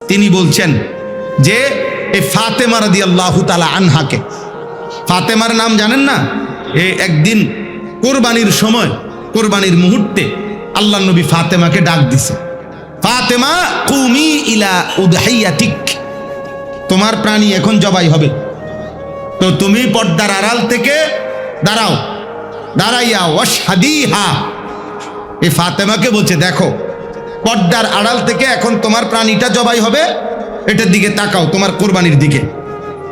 তিনি বলছেন যে এই ফাতেমা রাদিয়াল্লাহু তাআলা আনহাকে, ফাতেমার নাম জানেন না? একদিন কোরবানির সময়, কোরবানির মুহূর্তে আল্লাহ নবী ফাতেমাকে ডাক দিছে, ফাতেমা কুমি ইলা উদহিয়াতিক, তোমার প্রাণী এখন জবাই হবে, তো তুমি পর্দার আড়াল থেকে দাঁড়াও, দাঁড়াইয়া ওয়াশহাদিহা, এই ফাতেমাকে বলছে দেখো পর্দার আড়াল থেকে এখন তোমার প্রাণীটা জবাই হবে, এটার দিকে তাকাও, তোমার কোরবানির দিকে।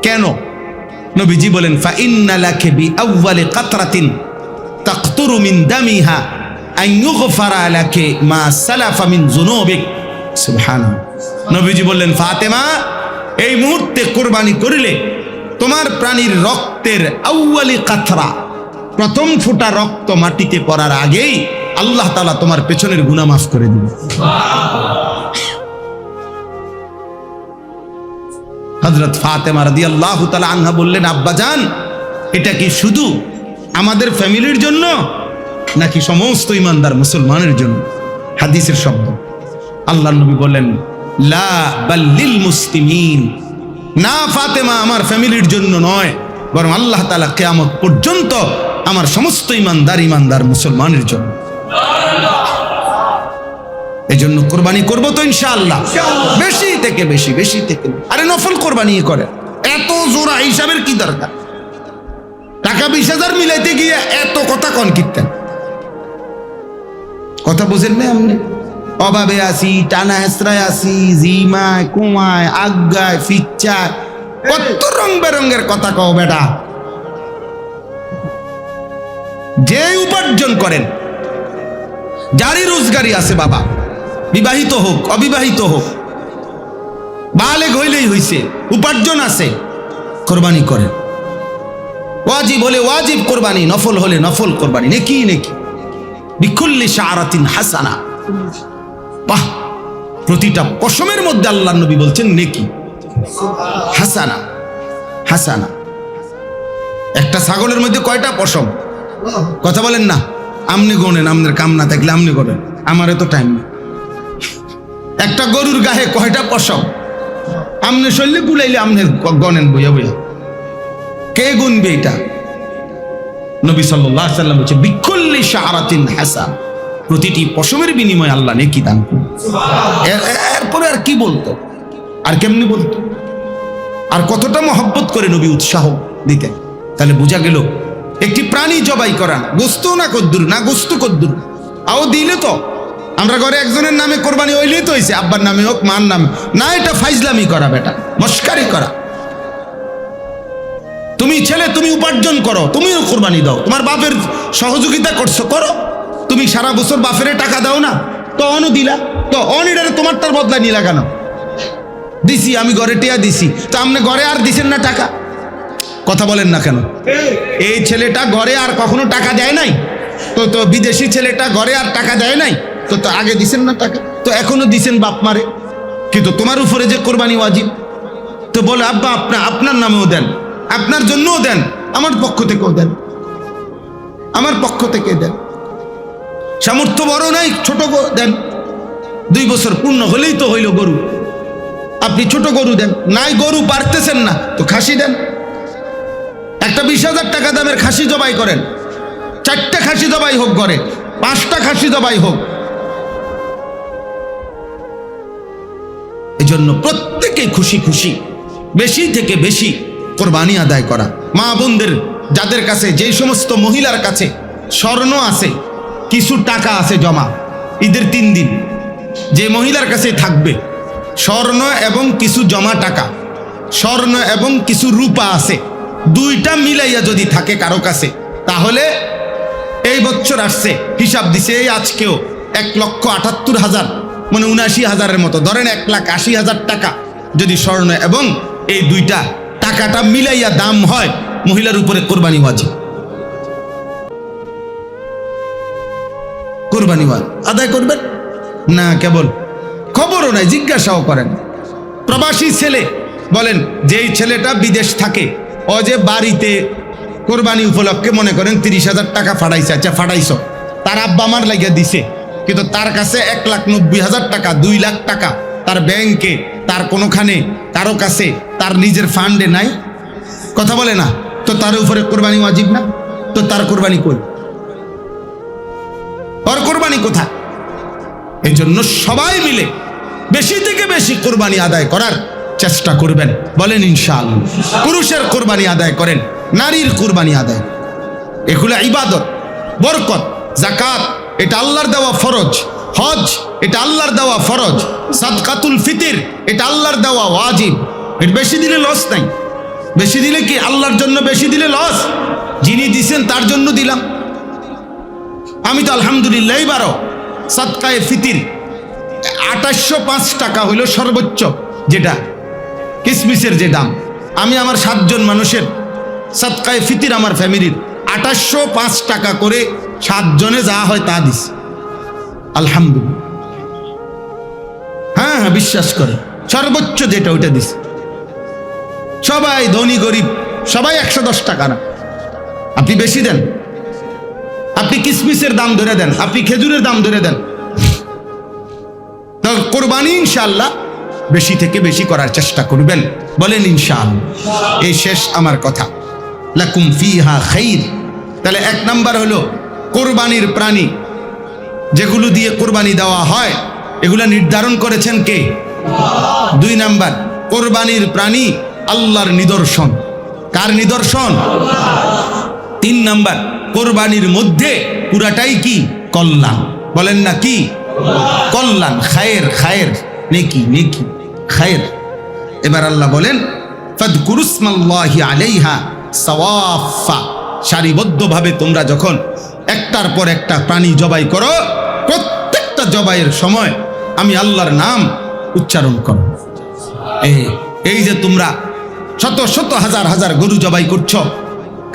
কেন? নবীজি বলেন ফা ইন্না লাকি বিআউয়ালি কাতরাতিন তাকতুরু মিন দামিহা আন ইউগফারা লাকি মা সালাফা মিন যুনুবিক। সুবহানাল্লাহ। নবীজি বললেন ফাতেমা, এই মুহূর্তে কোরবানি করিলে তোমার প্রাণীর রক্তের আউয়ালি কাতরা, প্রথম ফোঁটা রক্ত মাটিতে পড়ার আগেই আল্লাহ তাআলা তোমার পেছনের গুনাহ মাফ করে দিবেন। হযরত ফাতেমা রাদিয়াল্লাহু তাআলা আনহা বললেন, আব্বাজান, এটা কি শুধু আমাদের ফ্যামিলির জন্য নাকি সমস্ত ইমানদার মুসলমানের জন্য? হাদিসের শব্দ। আল্লাহর নবী বললেন লা বাল লিল মুসলিমিন, না ফাতেমা, আমার ফ্যামিলির জন্য নয়, বরং আল্লাহ তাআলা কিয়ামত পর্যন্ত আমার সমস্ত ইমানদার মুসলমানের জন্য। এই জন্য কোরবানি করবো তো ইনশাআল্লাহ, বেশি থেকে বেশি, বেশি থেকে। আরে নফল কোরবানি করে, এত জোড়া হিসাবের কি দরকার? টাকা 20,000 মিলাইতে গিয়ে এত কথা কন কীর্তেন, কথা বুঝেন না? আপনি অভাবে আসি, টানা হেসরায় আসি, জিমায় কুমায় আজ্ঞায় ফিচ্চায়, কত রং বেরঙ্গের কথা কও বেটা। যে উপার্জন করেন, যারই রোজগারি আছে বাবা, বিবাহিত হোক অবিবাহিত হোক, বালেগ হইলেই হইছে, উপার্জন আছে, কোরবানি করেন। ওয়াজিব হলে ওয়াজিব কোরবানি, নফল হলে নফল কোরবানি, নেকি নেকি বিকুল্লি শাআরাতিন হাসানা। বাহ, প্রতিটা পশমের মধ্যে আল্লাহর নবী বলছেন নেকি, হাসানা হাসানা। একটা ছাগলের মধ্যে কয়টা পশম? কথা বলেন না, আমনে গোনেন, আমনের কাম না থাকলে আমনে গোনেন, আমার তো টাইম নেই। একটা গরুর গায়ে কয়টা পশম? আমনে শরীরে গুলাইলে আমনে গনেন বইয়া বইয়া, কে গুনবে এটা? নবী সাল্লাল্লাহু আলাইহি ওয়াসাল্লাম বলছে বিকুল্লি শাআরাতিন হাসান, প্রতিটি পশমের বিনিময়ে আল্লাহ নেকি দান করবে। এরপরে আর কি বলতো, আর কেমনি বলতো, আর কতটা মহব্বত করে নবী উৎসাহ দিতেন। তাহলে বোঝা গেল একটি প্রাণী জবাই করা না, গোস্ত না কদ্দুর, না গোস্ত কদ্দুর, আও দিলে তো আমরা ঘরে একজনের নামে কোরবানি হইলেই তো হয়েছে, আব্বার নামে হোক মার নামে না, এটা ফাইজলামি করা বেটা, মস্কারি করা। তুমি ছেলে, তুমি উপার্জন করো, তুমিও কোরবানি দাও, তোমার বাপের সহযোগিতা করছো, করো। তুমি সারা বছর বাপের টাকা দাও না, তো অনও দিলা, তো অনিডারে তোমার তার বদলা নিয়ে লাগানো দিছি, আমি ঘরে টিয়া দিছি, তো আপনি ঘরে আর দিছেন না টাকা? কথা বলেন না কেন? এই ছেলেটা ঘরে আর কখনো টাকা দেয় নাই, তো বিদেশি ছেলেটা ঘরে আর টাকা দেয় নাই, তো আগে দিছেন না টাকা, তো এখনো দিছেন বাপ মারে, কিন্তু তোমার উপরে যে কোরবানি ওয়াজিব, তো বলে আব্বা আপনার নামেও দেন, আপনার জন্যও দেন, আমার পক্ষ থেকেও দেন, আমার পক্ষ থেকে দেন। সামর্থ্য বড় নাই, ছোট দেন, 2 বছর পূর্ণ হলেই তো হইল গরু, আপনি ছোট গরু দেন, নাই গরু পারতেছেন না তো খাসি দেন। একটা 20,000 টাকা দামের খাসি জবাই করেন, 4টা খাসি জবাই হোক ঘরে, 5টা খাসি জবাই হোক। এই জন্য প্রত্যেকে খুশি খুশি বেশি থেকে বেশি কোরবানি আদায় করা। মা বোনদের, যাদের কাছে, যেই সমস্ত মহিলার কাছে স্বর্ণ আছে, কিছু টাকা আছে জমা, ঈদের 3 দিন যে মহিলার কাছে থাকবে স্বর্ণ এবং কিছু জমা টাকা, স্বর্ণ এবং কিছু রূপা আছে, 2টা মিলাইয়া যদি থাকে কারো কাছে, তাহলে এই বছর আসছে, হিসাব দিছে এই আজকেও 1,78,000, মানে 79,000-এর মতো, ধরেন 1,80,000 টাকা যদি স্বর্ণ এবং এই 2টা টাকাটা মিলাইয়া দাম হয়, মহিলার উপরে কোরবানি ওয়াজিব। কোরবানি আদায় করবেন না, কেবল খবরও নাই, জিজ্ঞাসাও করেন। প্রবাসী ছেলে বলেন, যেই ছেলেটা বিদেশ থাকে, ও যে বাড়িতে কোরবানি উপলক্ষে মনে করেন 30,000 টাকা ফাটাইছে, আচ্ছা ফাটাইছ, তার আব্বা আমার লাগিয়া দিছে, কিন্তু তার কাছে 1,90,000 টাকা, 2 লাখ টাকা তার ব্যাংকে, তার তার কোনোখানে কারো কাছে তার নিজের ফান্ডে নাই, কথা বলে না, তো তার উপরে কোরবানি ওয়াজিব না? তো তার কোরবানি কই? ওর কোরবানি কোথায়? এই জন্য সবাই মিলে বেশি থেকে বেশি কোরবানি আদায় করার চেষ্টা করবেন, বলেন ইনশাআল্লাহ। পুরুষের কোরবানি আদায় করেন, নারীর কোরবানি আদায়, এগুলো ইবাদত, বরকত। যাকাত এটা আল্লাহর দেওয়া ফরজ, হজ এটা আল্লাহর দেওয়া ফরজ, সাদকাতুল ফিতর এটা আল্লাহর দেওয়া ওয়াজিব। এটা বেশি দিলে লস নাই। বেশি দিলে কি আল্লাহর জন্য বেশি দিলে লস? যিনি দিছেন তার জন্য দিলাম। আমি তো আলহামদুলিল্লাহ এবারও সাদকায়ে ফিতর 2805 টাকা হইল সর্বোচ্চ, যেটা কিসমিসের যে দাম। আমি আমার 7 জন মানুষের সাদকায়ে ফিতর আমার ফ্যামিলির 2805 টাকা করে 7 জনে যা হয় তা দিস, আলহামদুলিল্লাহ। হ্যাঁ হ্যাঁ, বিশ্বাস করে সর্বোচ্চ যেটা ওইটা দিস। সবাই ধনী গরিব সবাই 110 টাকা না, আপনি বেশি দেন, আপনি কিসমিসের দাম ধরে দেন, আপনি খেজুরের দাম ধরে দেন। তো কোরবানি ইনশাআল্লাহ বেশি থেকে বেশি করার চেষ্টা করবেন, বলেন ইনশাআল্লাহ। এই শেষ আমার কথা, লাকুম ফিহা খাইর। তাহলে 1 নাম্বার হলো কোরবানির প্রাণী যেগুলো দিয়ে কোরবানি দেওয়া হয় এগুলো নির্ধারণ করেছেন কে? 2 নাম্বার, কোরবানির প্রাণী আল্লাহর নিদর্শন। কার নিদর্শন? 3 নাম্বার, কোরবানির মধ্যে পুরাটাই কি? কল্যাণ। বলেন না কি? কল্যাণ, খায়ের, খায়ের, নেকি, নেকি, খায়ের। এবার আল্লাহ বলেন ফাদকুরুসমাল্লাহি আলাইহা সাওয়াফা। সারিবদ্ধভাবে তোমরা যখন একটার পর একটা প্রাণী জবাই করো, প্রত্যেকটা জবাইয়ের সময় আমি আল্লাহর নাম উচ্চারণ করো। এই যে তোমরা শত শত হাজার হাজার গরু জবাই করছো,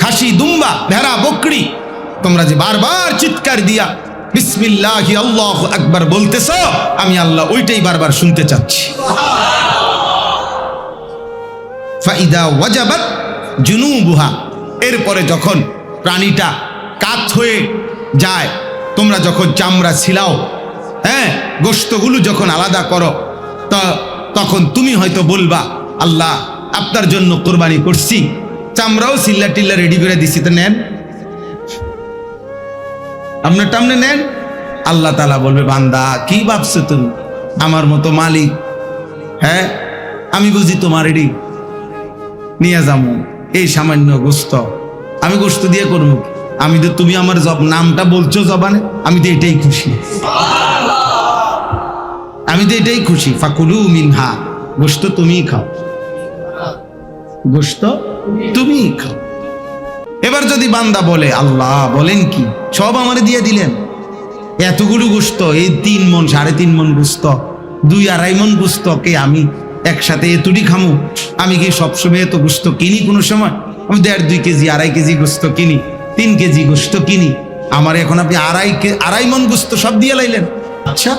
খাসি, দুম্বা, ভেড়া, বকরি, তোমরা যে বারবার চিৎকার দিয়া বিসমিল্লাহি আল্লাহু আকবার বলতেছ, আমি আল্লাহ ওইটাই বারবার শুনতে চাচ্ছি। ফাইদা ওয়াজাবাত জুনুবুহা। এরপরে যখন প্রাণীটা কাত হয়ে যায়, তোমরা যখন চামড়া ছিলাও, হ্যাঁ, গোশতগুলো যখন আলাদা করো, তখন তুমি হয়তো বলবা আল্লাহ আপনার জন্য কোরবানি করছি, চামড়াও সিল্লা টিল্লা রেডি করে দিছি, তো নেন, আপনার টামনে নেন। আল্লাহ তাআলা বলবে বান্দা কি ভাবছো তুমি আমার মতো মালিক? হ্যাঁ, আমি বুঝি তোমার এডি নিয়ে যাবো এই সামান্য গোস্ত, আমি গোস্ত দিয়ে করবো? আমি তো, তুমি আমার নামটা বলছো জবানে, আমি তো এটাই খুশি, আমি তো এটাই খুশি। ফাকুলু মিনহা, গোস্ত তুমিই খাও, গোস্ত তুমিই খাও। এবার যদি বান্দা বলে আল্লাহ বলেন কি, সব আমারে দিয়ে দিলেন, এতগুলো গোস্ত, এই 3 মণ 3.5 মণ গোস্ত, 2-2.5 মণ গোস্ত কে আমি একসাথে এতটি খামু? আমি কি সবসময় এত গোস্ত কিনি? কোনো সময় আমি 1.5-2 কেজি 2.5 কেজি গোস্ত কিনি, 3 কেজি গোস্ত কিনি, আমার এখন আপনি 2.5 মণ গোস্ত সব দিয়ে লাইলেন। আচ্ছা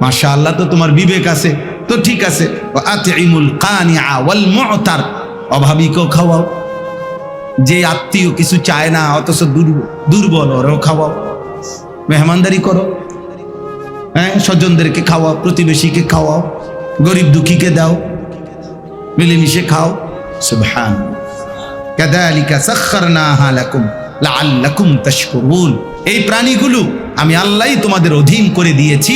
মাশাআল্লাহ, তো তোমার বিবেক আছে, তো ঠিক আছে। আতিমুল কানিআ ওয়াল মু'তার, অভাবীকেও খাওয়াও, যে আত্মীয় কিছু চায় না অথচ দুর্বল, ওরাও খাওয়াও, মেহমানদারি করো, হ্যাঁ, স্বজনদেরকে খাওয়াও, প্রতিবেশীকে খাওয়াও, গরিব দুঃখীকে দাও, মিলেমিশে খাও। সুবহান। কাযালিকা সাখখারনাহা লাকুম লাআল্লাকুম তাশকুরুন। এই প্রাণীগুলো আমি আল্লাহই তোমাদের অধীন করে দিয়েছি,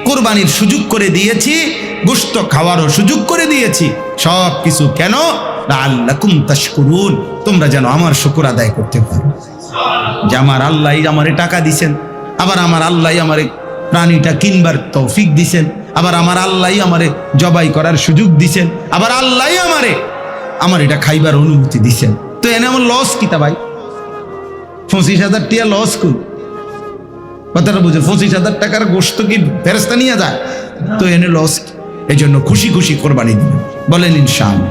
কোরবানির সুযোগ করে দিয়েছি, গোশত খাওয়ারও সুযোগ করে দিয়েছি। সব কিছু কেন? লাআল্লাকুম তাশকুরুন, তোমরা যেন আমার শুকর আদায় করতে পারো, যে আমার আল্লাহই আমারে টাকা দিছেন, আবার আমার আল্লাহই আমারে প্রাণীটা কিনবার তৌফিক দিছেন, আবার আমার আল্লাহই আমারে জবাই করার সুযোগ দিছেন, আবার আল্লাহই আমার এটা খাইবার অনুমতি দিছেন। তো এনে আমার লস কিতা ভাই? 25,000 টাকা লস করি, কথাটা বুঝে? 25,000 টাকার গোশত কি ফেরেশতা নিয়ে যায়? তো এনে লস। এই জন্য খুশি খুশি কোরবানি দিবেন, বলেন ইনশাআল্লাহ।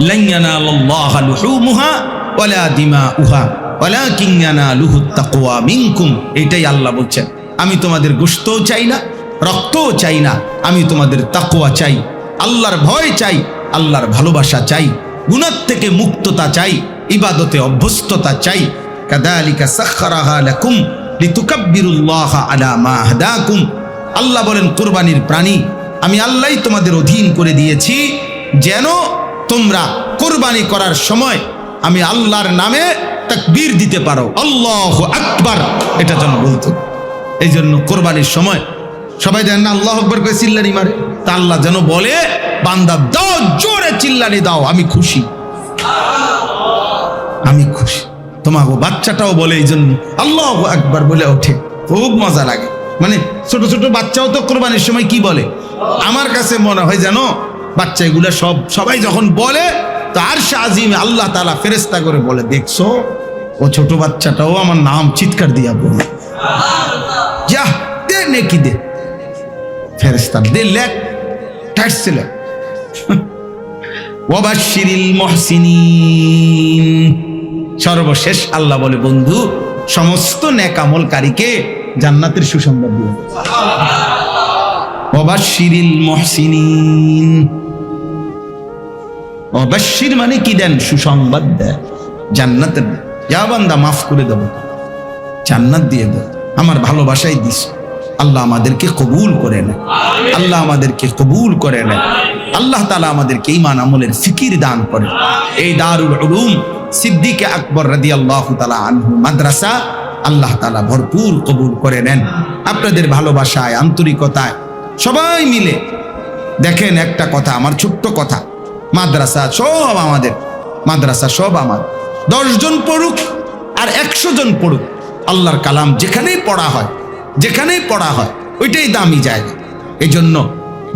লান ইয়ানালাল্লাহা লুহুমুহা ওয়ালা দিমাউহা ওয়ালাকিন ইয়ানালুহুত তাকওয়া মিনকুম। এটাই আল্লাহ বলছেন, আমি তোমাদের গোশতও চাই না, রক্তও চাই না, আমি তোমাদের তাকওয়া চাই, আল্লাহর ভয় চাই, আল্লাহর ভালোবাসা চাই, গুনাহ থেকে মুক্ততা চাই, ইবাদতে অভ্যস্ততা চাই। কাযালিকা সাখখারাহা লাকুম লিতুকাব্বিরুল্লাহা আলা মা হাদাকুম। আল্লাহ বলেন কোরবানির প্রাণী আমি আল্লাহই তোমাদের অধীন করে দিয়েছি, যেন তোমরা কোরবানি করার সময় আমি আল্লাহর নামে তাকবীর দিতে পারো, আল্লাহু আকবার, এটা যেন বলতো। এই জন্য কোরবানির সময় সবাই জানেন না আল্লাহু আকবার করে চিল্লানি মারে, তা আল্লাহ যেন বলে বান্দা দাও, জোরে চিল্লানি দাও, আমি খুশি, আমি খুশি। তোমাকে বাচ্চাটাও বলে এই জন্য আল্লাহু আকবার বলে ওঠে, খুব মজা লাগে। মানে ছোট ছোট বাচ্চাও তো কোরবানির সময় কি বলে, আমার কাছে মনে হয় যেন বাচ্চা এগুলা সবাই যখন বলে তো আরশে আজিমে আল্লাহ তাআলা ফেরেশতা করে বলে, দেখছো ও ছোট বাচ্চাটাও আমার নাম চিৎকার দিয়া বলে, যা দে নেকি দে, ফেরেশতা দে লেখ ঠাসছিল। ওয়াবাশশিরিল মুহসিনিন, সর্বশেষ আল্লাহ বলে বন্ধু সমস্ত নেক আমলকারীকে জান্নাতের সুসংবাদ দিও। ওয়াবাশশিরিল মুহসিনিন, ওয়াবাশশির মানে কি দেন, সুসংবাদ দেন, জান্নাতের, যা বান্দা মাফ করে দেব, জান্নাত দিয়ে দেব, আমার ভালোবাসাই দিস। আল্লাহ আমাদেরকে কবুল করে নেন, আল্লাহ আমাদেরকে কবুল করে নেন, আল্লাহ তাআলা আমাদেরকে ঈমান আমলের ফিকির দান করে। এই দারুল উলুম সিদ্দিক আকবর রাদিয়াল্লাহু তাআলা আনহু মাদ্রাসা আল্লাহ তাআলা ভরপুর কবুল করে নেন। আপনাদের ভালোবাসায়, আন্তরিকতায় সবাই মিলে দেখেন, একটা কথা, আমার ছোট্ট কথা, মাদ্রাসা সব আমাদের, মাদ্রাসা সব আমার, 10 জন পড়ুক আর 100 জন পড়ুক, আল্লাহর কালাম যেখানেই পড়া হয়, যেখানেই পড়া হয় ওইটাই দামি জায়গা। এই জন্য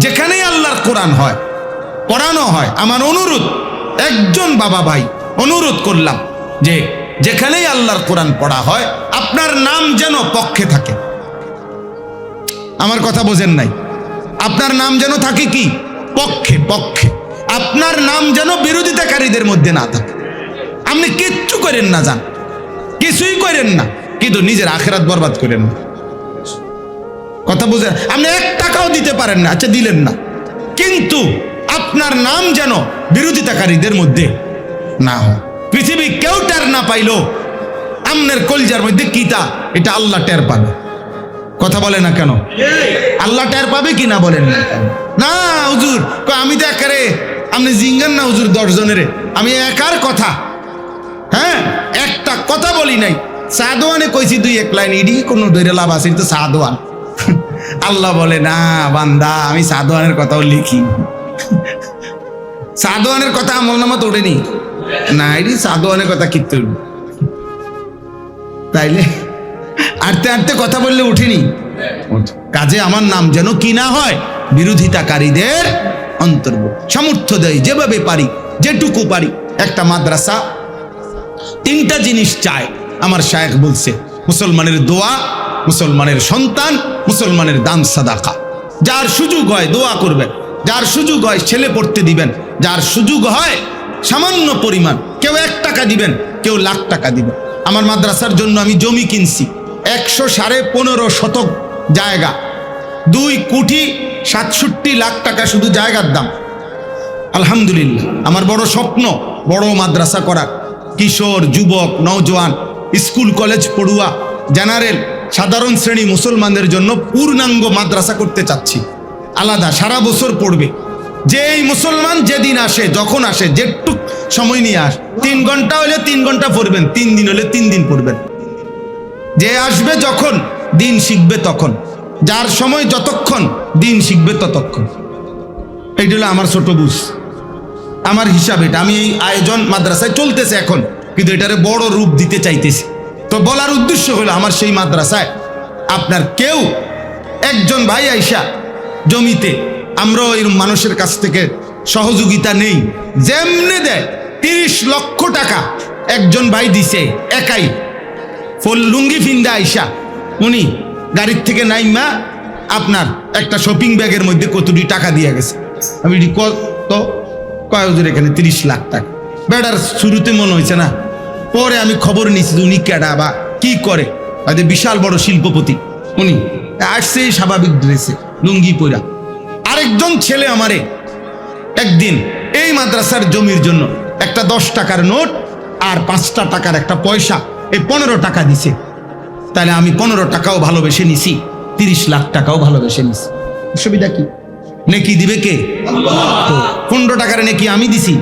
যেখানেই আল্লাহর কোরআন হয়, পড়ানো হয়, আমার অনুরোধ, একজন বাবা ভাই অনুরোধ করলাম যে যেখানেই আল্লাহর কোরআন পড়া হয় আপনার নাম যেন পক্ষে থাকে। আমার কথা বোঝেন নাই? আপনার নাম যেন থাকে কি পক্ষে, পক্ষে, আপনার নাম যেন বিরোধিতাকারীদের মধ্যে না থাকে। আপনি কিচ্ছু করেন না, যান কিছুই করেন না, কিন্তু নিজের আখিরাত বরবাদ করেন না। কথা বুঝে, আপনি 1 টাকাও দিতে পারেন না, আচ্ছা দিলেন না, কিন্তু আপনার নাম যেন বিরোধিতাকারীদের মধ্যে না হয়। পৃথিবী কেউ টের না পাইলো আমনের কলজার মধ্যে কিতা, এটা আল্লাহ টের পাবে। কথা বলে না কেন? আল্লাহ টের পাবে কি না বলেন না? না হুজুর, আমি তো একারে, আপনি জিঙ্গান না হুজুর 10 জনের, আমি একার কথা, হ্যাঁ একটা কথা বলি নাই, সাদওয়ানে কইছি 2-1 লাইন, ইডি কোনো ধরে লাভ আছে তো সাদওয়ান। আল্লাহ বলে না বান্দা, আমি সাদওয়ানের কথাও লিখি, সাদওয়ানের কথা আমল নামা তোড়েনি না, এটি সাদওয়ানের কথা কি তুলব, তাইলে আটতে আটতে কথা বললে উঠিনি। কাজে আমার নাম যেন কি না হয় বিরোধিতাকারীদের অন্তর্ভুক্ত। সামর্থ্য দেয় যেভাবে পারি, যেটুকু পারি। একটা মাদ্রাসা 3টা জিনিস চায়, আমার শায়েখ বলছে, মুসলমানের দোয়া, মুসলমানের সন্তান, মুসলমানের দান সাদাকা। যার সুযোগ হয় দোয়া করবেন, যার সুযোগ হয় ছেলে পড়তে দিবেন, যার সুযোগ হয় সামান্য পরিমাণ, কেউ 1 টাকা দিবেন, কেউ লাখ টাকা দিবেন। আমার মাদ্রাসার জন্য আমি জমি কিনছি 115.5 শতক জায়গা, 2,67,00,000 টাকা শুধু জায়গার দাম। আলহামদুলিল্লাহ, আমার বড় স্বপ্ন বড় মাদ্রাসা করার, কিশোর, যুবক, নওজোয়ান, স্কুল কলেজ পড়ুয়া, জেনারেল, সাধারণ শ্রেণী মুসলমানদের জন্য পূর্ণাঙ্গ মাদ্রাসা করতে চাচ্ছি, আলাদা, সারা বছর পড়বে। যেই মুসলমান যেদিন আসে, যখন আসে, যেটুক সময় নিয়ে আস, 3 ঘন্টা হলে 3 ঘন্টা পড়বেন, 3 দিন হলে 3 দিন পড়বেন। যে আসবে যখন, দিন শিখবে তখন, যার সময় যতক্ষণ, দিন শিখবে ততক্ষণ। এইটা হলো আমার ছোট বুঝ, আমার হিসাব এটা। আমি এই আয়োজন মাদ্রাসায় চলতেছে এখন, কিন্তু এটারে বড় রূপ দিতে চাইতেছি। তো বলার উদ্দেশ্য হলো, আমার সেই মাদ্রাসায় আপনার কেউ একজন ভাই আইসা জমিতে, আমরা ওই মানুষের কাছ থেকে সহযোগিতা নেই, যেমনে দেয় 30 লক্ষ টাকা একজন ভাই দিছে একাই, ফুল লুঙ্গি ফিন্দা আইসা, উনি গাড়ির থেকে নাইমা আপনার একটা শপিং ব্যাগের মধ্যে কতটি টাকা দিয়ে গেছে। আমি কত কয় হুজুর, এখানে 30 লাখ টাকা। বেড়ার শুরুতে মনে হয়েছে না, পরে আমি খবর নিয়েছি উনি কেডা বা কি করে, বিশাল বড় শিল্পপতি। উনি আসছে স্বাভাবিক ড্রেসে, লুঙ্গি পরা। আরেকজন ছেলে আমারে একদিন এই মাদ্রাসার জমির জন্য একটা 10 টাকার নোট আর 5টা টাকার একটা পয়সা, এই 15 টাকা দিছে। তাহলে আমি 15 টাকাও ভালোবেসে নিছি, 30 লাখ টাকাও ভালোবেসে নিছি, অসুবিধা কি? নেকি দিবে কে? 15 টাকার নেকি আমি দিছি,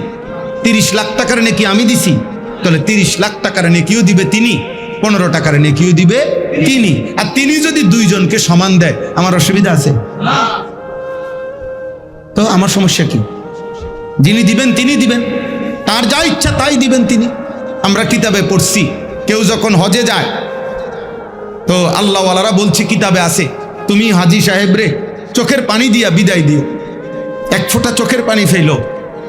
30 লাখ টাকার নেকি আমি দিছি, তাহলে 30 লাখ টাকার নেকিও দিবে তিনি, 15 টাকার নেকিও দিবে তিনি। আর তিনি যদি দুইজনকে সমান দেয়, আমার অসুবিধা আছে? তো আমার সমস্যা কি? যিনি দিবেন তিনি দিবেন, তার যা ইচ্ছা তাই দিবেন তিনি। আমরা কিতাবে পড়ছি, কেউ যখন হজে যায় তো আল্লাহওয়ালারা বলছে কিতাবে আছে, তুমি হাজি সাহেব রে চোখের পানি দিয়া বিদায় দিও, এক ফোঁটা চোখের পানি ফেলো,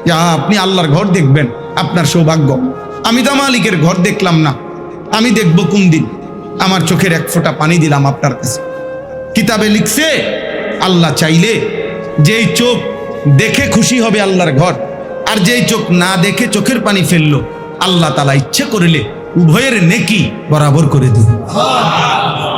যা আপনি আল্লাহর ঘর দেখবেন, আপনার সৌভাগ্য। আমি তো মালিকের ঘর দেখলাম না, আমি দেখব কোন দিন? আমার চোখের এক ফোঁটা পানি দিলাম আপনার কাছে। কিতাবে লিখছে, আল্লাহ চাইলে যেই চোখ দেখে খুশি হবে আল্লাহর ঘর, আর যেই চোখ না দেখে চোখের পানি ফেললো, আল্লাহ তাআলা ইচ্ছে করলে উভয়ের নেকি বরাবর করে দিবে।